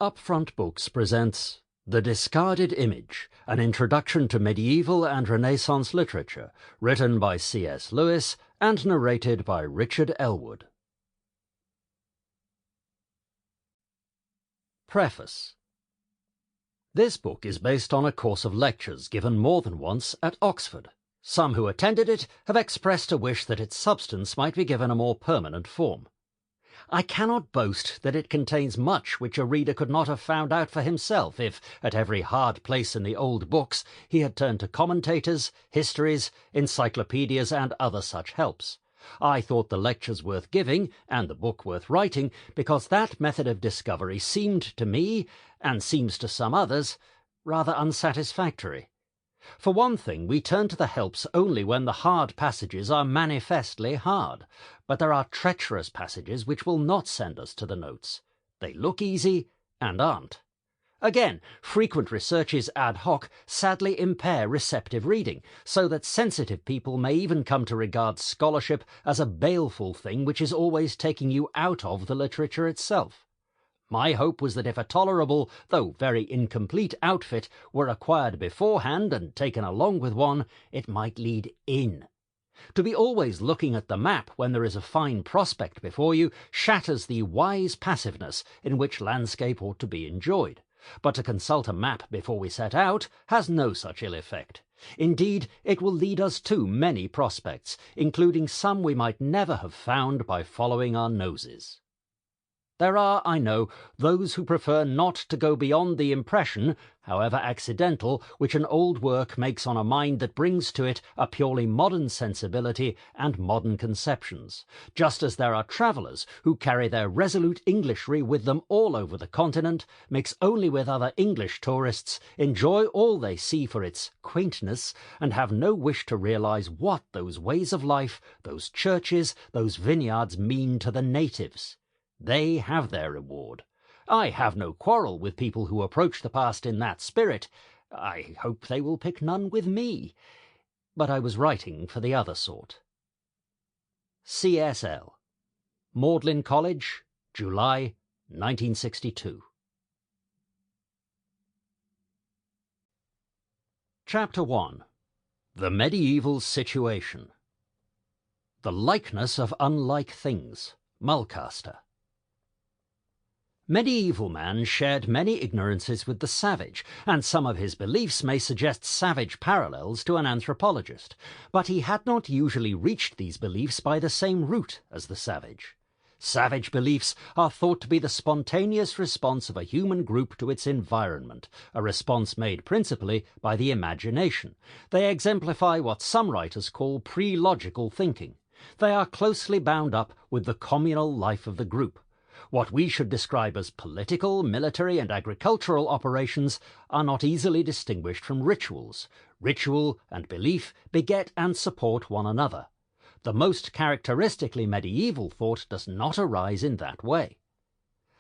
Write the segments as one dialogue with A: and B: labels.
A: Upfront Books presents The Discarded Image, an introduction to medieval and Renaissance literature, written by C.S. Lewis and narrated by Richard Elwood. Preface. This book is based on a course of lectures given more than once at Oxford. Some who attended it have expressed a wish that its substance might be given a more permanent form. I cannot boast that it contains much which a reader could not have found out for himself if, at every hard place in the old books, he had turned to commentators, histories, encyclopedias, and other such helps. I thought the lectures worth giving, and the book worth writing, because that method of discovery seemed to me, and seems to some others, rather unsatisfactory. For one thing, we turn to the helps only when the hard passages are manifestly hard, but there are treacherous passages which will not send us to the notes. They look easy, and aren't. Again, frequent researches ad hoc sadly impair receptive reading, so that sensitive people may even come to regard scholarship as a baleful thing which is always taking you out of the literature itself. My hope was that if a tolerable, though very incomplete, outfit were acquired beforehand and taken along with one, it might lead in. To be always looking at the map when there is a fine prospect before you shatters the wise passiveness in which landscape ought to be enjoyed. But to consult a map before we set out has no such ill effect. Indeed, it will lead us to many prospects, including some we might never have found by following our noses. There are, I know, those who prefer not to go beyond the impression, however accidental, which an old work makes on a mind that brings to it a purely modern sensibility and modern conceptions, just as there are travellers who carry their resolute Englishry with them all over the continent, mix only with other English tourists, enjoy all they see for its quaintness, and have no wish to realise what those ways of life, those churches, those vineyards mean to the natives. They have their reward. I have no quarrel with people who approach the past in that spirit. I hope they will pick none with me. But I was writing for the other sort. C.S.L. Magdalen College, July 1962. Chapter 1. The Medieval Situation. The Likeness of Unlike Things. Mulcaster. Medieval man shared many ignorances with the savage, and some of his beliefs may suggest savage parallels to an anthropologist, but he had not usually reached these beliefs by the same route as the savage. Savage beliefs are thought to be the spontaneous response of a human group to its environment, a response made principally by the imagination. They exemplify what some writers call pre-logical thinking. They are closely bound up with the communal life of the group. What we should describe as political, military, and agricultural operations are not easily distinguished from rituals. Ritual and belief beget and support one another. The most characteristically medieval thought does not arise in that way.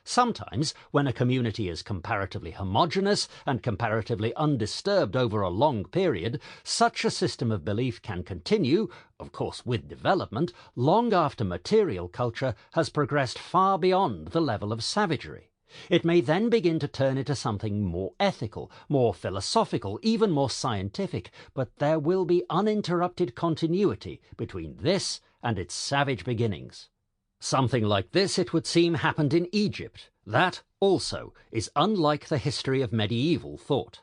A: Sometimes, when a community is comparatively homogeneous and comparatively undisturbed over a long period, such a system of belief can continue, of course with development, long after material culture has progressed far beyond the level of savagery. It may then begin to turn into something more ethical, more philosophical, even more scientific, but there will be uninterrupted continuity between this and its savage beginnings. Something like this, it would seem, happened in Egypt. That, also, is unlike the history of medieval thought.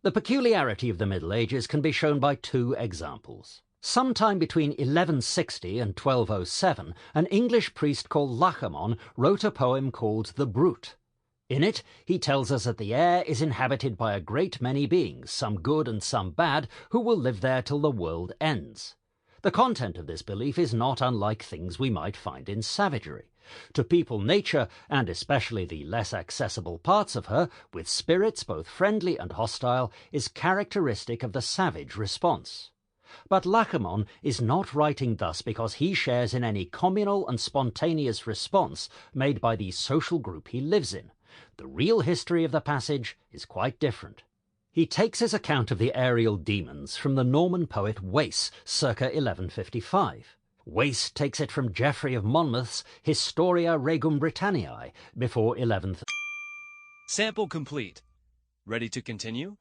A: The peculiarity of the Middle Ages can be shown by two examples. Sometime between 1160 and 1207, an English priest called Lachamon wrote a poem called The Brute. In it, he tells us that the air is inhabited by a great many beings, some good and some bad, who will live there till the world ends. The content of this belief is not unlike things we might find in savagery. To people nature, and especially the less accessible parts of her, with spirits both friendly and hostile, is characteristic of the savage response. But Lachamon is not writing thus because he shares in any communal and spontaneous response made by the social group he lives in. The real history of the passage is quite different. He takes his account of the aerial demons from the Norman poet Wace, circa 1155. Wace takes it from Geoffrey of Monmouth's Historia Regum Britanniae, before 11th.
B: Sample complete. Ready to continue?